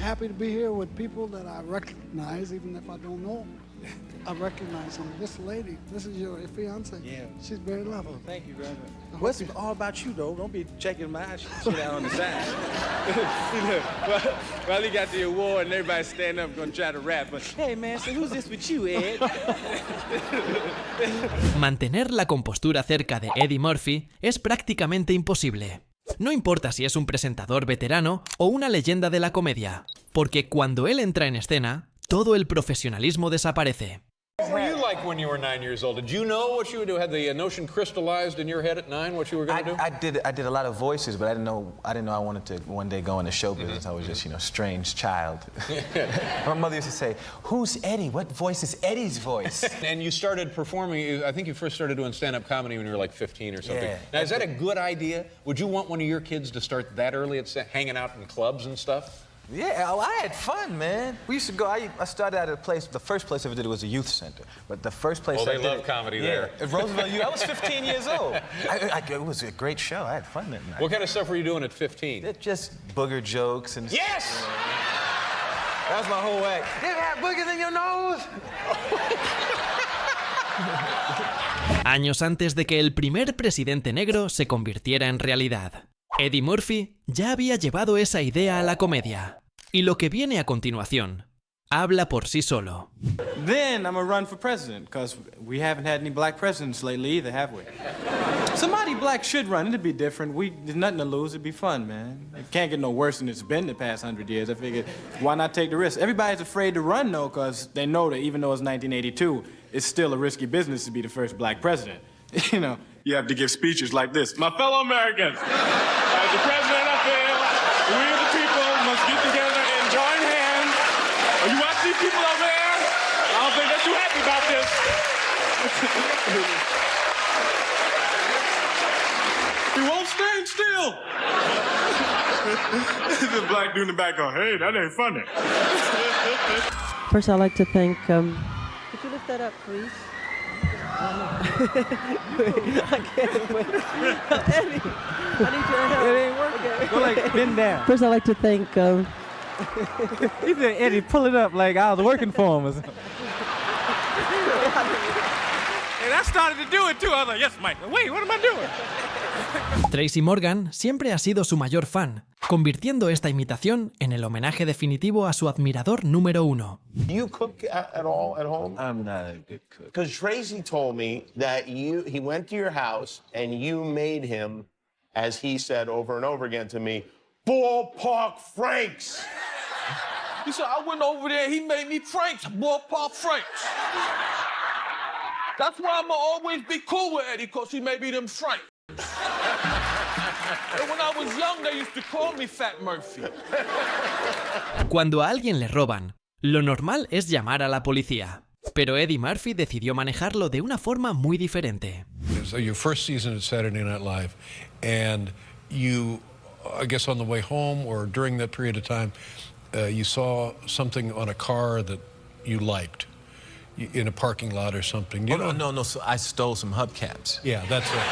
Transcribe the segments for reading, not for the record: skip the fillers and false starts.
happy to be here with people that I recognize, even if I don't know. I recognize them. This lady, this is your fiance. Yeah. She's very lovely. Thank you, brother. What's all about you, though? Don't be checking my shit out on the side. Well, he got the award and everybody's standing up gonna try to rap, but hey, man, so who's this with you, Ed? Mantener la compostura cerca de Eddie Murphy es prácticamente imposible. No importa si es un presentador veterano o una leyenda de la comedia, porque cuando él entra en escena, todo el profesionalismo desaparece. What were you like when you were 9 years old? Did you know what you would do? Had the notion crystallized in your head at 9 what you were going to do? I did a lot of voices, but I didn't know I wanted to one day go into show business. I was just, strange child. My mother used to say, "Who's Eddie? What voice is Eddie's voice?" And you started performing, I think you first started doing stand-up comedy when you were like 15 or something. Yeah. Now, is that a good idea? Would you want one of your kids to start that early at hanging out in clubs and stuff? Yeah, I had fun, man. We used to go, I started out at a place, the first place I ever did it was a youth center. But the first place they love comedy there. At Roosevelt Youth. I was 15 years old. It was a great show. I had fun that night. What kind of stuff were you doing at 15? Just booger jokes and... Yes! That was my whole act. You ever have boogers in your nose? Años antes de que el primer presidente negro se convirtiera en realidad, Eddie Murphy ya había llevado esa idea a la comedia. Y lo que viene a continuación habla por sí solo. Then I'm gonna run for president, because we haven't had any black presidents lately either, have we? Somebody black should run. It'd be different. There's nothing to lose. It'd be fun, man. It can't get no worse than it's been the past 100 years. I figured, why not take the risk? Everybody's afraid to run, though, because they know that even though it's 1982, it's still a risky business to be the first black president. You have to give speeches like this. My fellow Americans, as the president up there, we the people must get together and join hands. Oh, you watch these people over there? I don't think they're too happy about this. He won't stand still. The black dude in the back going, hey, that ain't funny. First, I'd like to thank... Could you lift that up, please? I can't wait. Eddie, I need your help. It ain't working. Okay. Go like, bend down. First, I'd like to thank... He said, Eddie, pull it up like I was working for him or something. And I started to do it too. I was like, yes, Mike. Wait, what am I doing? Tracy Morgan siempre ha sido su mayor fan, convirtiendo esta imitación en el homenaje definitivo a su admirador número uno. Do you cook at all at home? I'm not a good cook. Because Tracy told me that he went to your house and you made him, as he said over and over again to me, ballpark Franks. He said, I went over there, he made me Franks, ballpark Franks. That's why I'ma always be cool with Eddie, because he made me them Franks. And when I was young, they used to call me Fat Murphy. Cuando a alguien le roban, lo normal es llamar a la policía. Pero Eddie Murphy decidió manejarlo de una forma muy diferente. So your first season at Saturday Night Live, and you, I guess on the way home or during that period of time, you saw something on a car that you liked in a parking lot or something. No. So I stole some hubcaps. Yeah, that's right.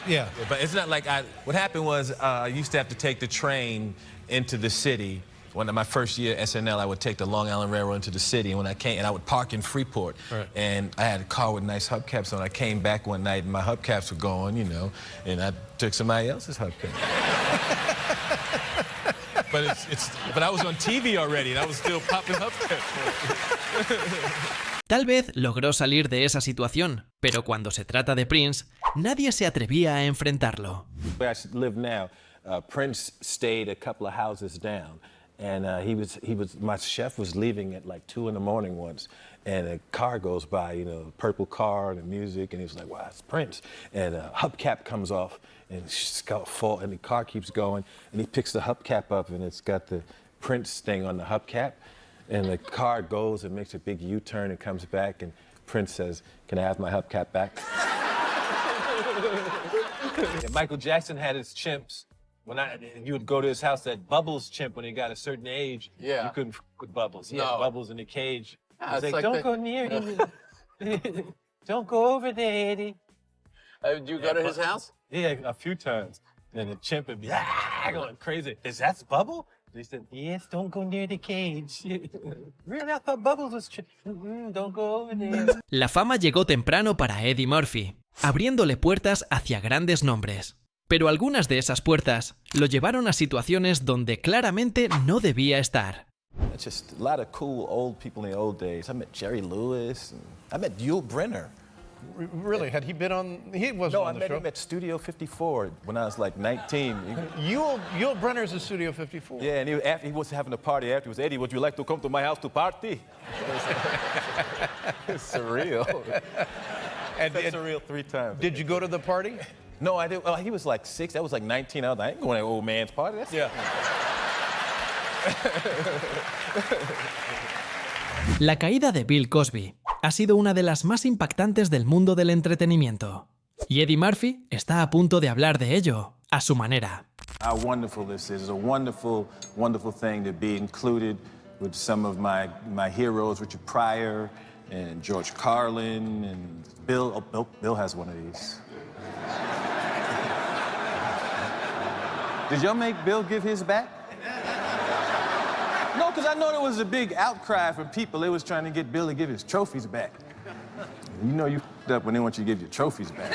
Yeah. But it's not like what happened was I used to have to take the train into the city. When my first year at SNL, I would take the Long Island Railroad into the city, and when I came, and I would park in Freeport. Right. And I had a car with nice hubcaps on. I came back one night, and my hubcaps were gone, and I took somebody else's hubcap. But I was on TV already, and I was still popping hubcaps. Tal vez logró salir de esa situación, pero cuando se trata de Prince, nadie se atrevía a enfrentarlo. Where I live now, Prince stayed a couple of houses down, and my chef was leaving at like 2 in the morning once, and a car goes by, purple car and the music, and he was like, wow, it's Prince. And a hubcap comes off, and it's got full, and the car keeps going, and he picks the hubcap up, and it's got the Prince thing on the hubcap. And the car goes and makes a big U-turn and comes back, and Prince says, can I have my hubcap back? And Michael Jackson had his chimps. You would go to his house, that Bubbles chimp, when he got a certain age, Yeah. you couldn't with Bubbles. He No. had Bubbles in the cage. Yeah, He was it's like, like don't go near him. Don't go over there, Eddie. Did you go to his house? Yeah, a few times. And the chimp would be going crazy. Is that Bubble? They said, yes, don't go near the cage. Really? I thought Bubbles was don't go over there. La fama llegó temprano para Eddie Murphy, abriéndole puertas hacia grandes nombres. Pero algunas de esas puertas lo llevaron a situaciones donde claramente no debía estar. Just a lot of cool old people in the old days. I met Jerry Lewis. I met Yul Brynner. Really? Had he been on? He wasn't No, on I the met show. him at Studio 54 when I was like 19. Yul Brynner's in Studio 54. Yeah, and he was having a party afterwards. Eddie, would you like to come to my house to party? It's surreal. And Surreal 3 times. did you go to the party? No, I didn't. Well, he was like 6. I was like 19. I was like, I ain't going to that old man's party. Yeah. La caída de Bill Cosby ha sido una de las más impactantes del mundo del entretenimiento. Y Eddie Murphy está a punto de hablar de ello, a su manera. How wonderful this is. It's a wonderful, wonderful thing to be included with some of my heroes, Richard Pryor and George Carlin and Bill. Oh, Bill has one of these. Did y'all make Bill give his back? No, because I know there was a big outcry from people. They was trying to get Bill to give his trophies back. You know you f***ed up when they want you to give your trophies back.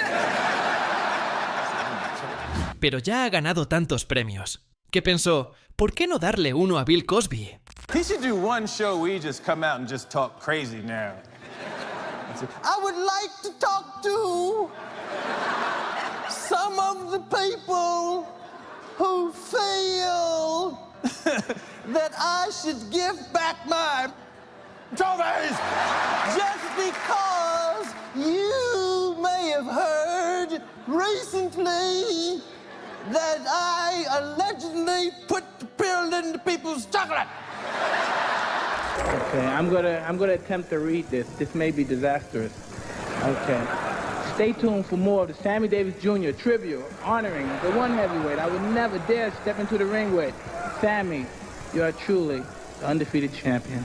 Pero ya ha ganado tantos premios, que pensó, ¿por qué no darle uno a Bill Cosby? He should do one show where he just come out and just talk crazy now. I would like to talk to some of the people who feel that I should give back my trophies just because you may have heard recently that I allegedly put the pill into people's chocolate. Okay, I'm gonna attempt to read this. This may be disastrous. Okay. Stay tuned for more of the Sammy Davis Jr. tribute honoring the one heavyweight I would never dare step into the ring with. Sammy, you are truly the undefeated champion.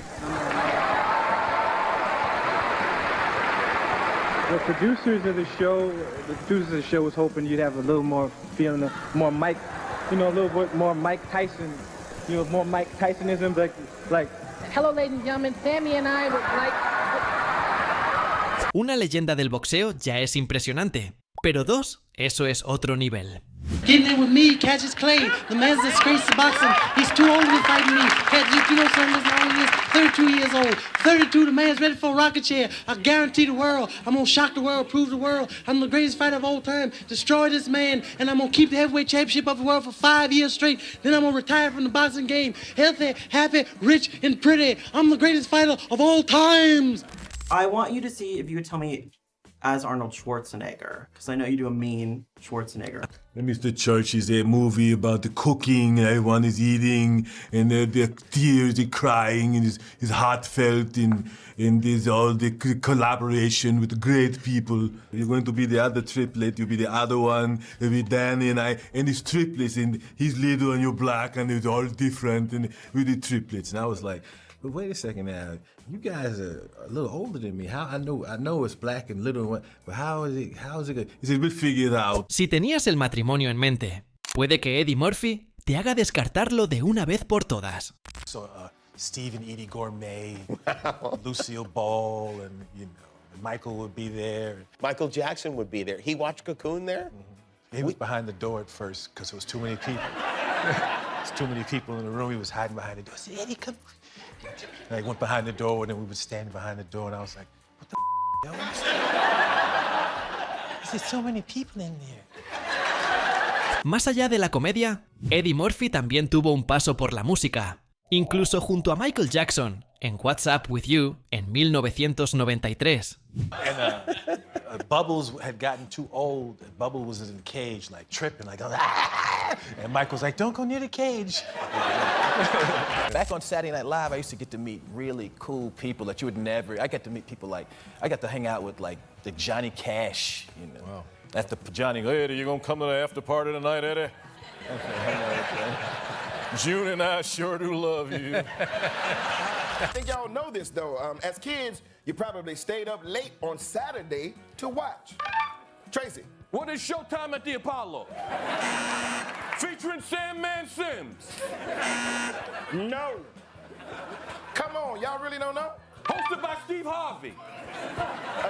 The producers of the show was hoping you'd have a little more feeling, more Mike, a little bit more Mike Tyson, more Mike Tysonism, like. Hello, ladies and gentlemen, Sammy and I would like. Una leyenda del boxeo ya es impresionante, pero dos, eso es otro nivel. Getting in with me, Cassius Clay, the man's disgrace to boxing. He's too old to be fighting me. Cassius, you know something, listen, all he is 32 years old. 32, the man's ready for a rocket chair. I guarantee the world, I'm gonna shock the world, prove the world, I'm the greatest fighter of all time, destroy this man, and I'm gonna keep the heavyweight championship of the world for 5 years straight. Then I'm gonna retire from the boxing game, healthy, happy, rich, and pretty. I'm the greatest fighter of all times. I want you to see if you would tell me as Arnold Schwarzenegger, because I know you do a mean Schwarzenegger. Mr. Church is a movie about the cooking, everyone is eating, and the tears, the crying, and it's heartfelt, and there's all the collaboration with great people. You're going to be the other triplet, you'll be the other one, it'll be Danny and I, and it's triplets, and he's little and you're black, and it's all different, and with the triplets. And I was like, but wait a second now, you guys are a little older than me. How I know it's black and little, but how is it good? He said, we'll figure it out. Si tenías el matrimonio en mente, puede que Eddie Murphy te haga descartarlo de una vez por todas. So Steve and Edie Gourmet, Lucille Ball, and Michael would be there. Michael Jackson would be there. He watched Cocoon there? He was behind the door at first because there was too many people. There's too many people in the room. He was hiding behind the door. I said, Eddie, come. And I went behind the door, and then we would stand behind the door, and I was like, what the yo? There's so many people in there. Más allá de la comedia, Eddie Murphy también tuvo un paso por la música, incluso junto a Michael Jackson en What's Up With You en 1993. And Bubbles had gotten too old. Bubbles was in the cage, like tripping, like, and Michael's like, don't go near the cage. Back on Saturday Night Live, I used to get to meet really cool people that you would never. I got to meet people like, I got to hang out with like the Johnny Cash, Wow. At the Johnny, Hey, Eddie, you gonna come to the after party tonight, Eddie? June and I sure do love you. I think y'all know this, though. As kids, you probably stayed up late on Saturday to watch. Tracy. What is showtime at the Apollo? Featuring Sandman Sims. No. Come on, y'all really don't know? Hosted by Steve Harvey.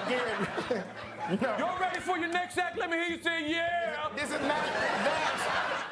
Again, no. Y'all ready for your next act? Let me hear you say yeah. This is not that.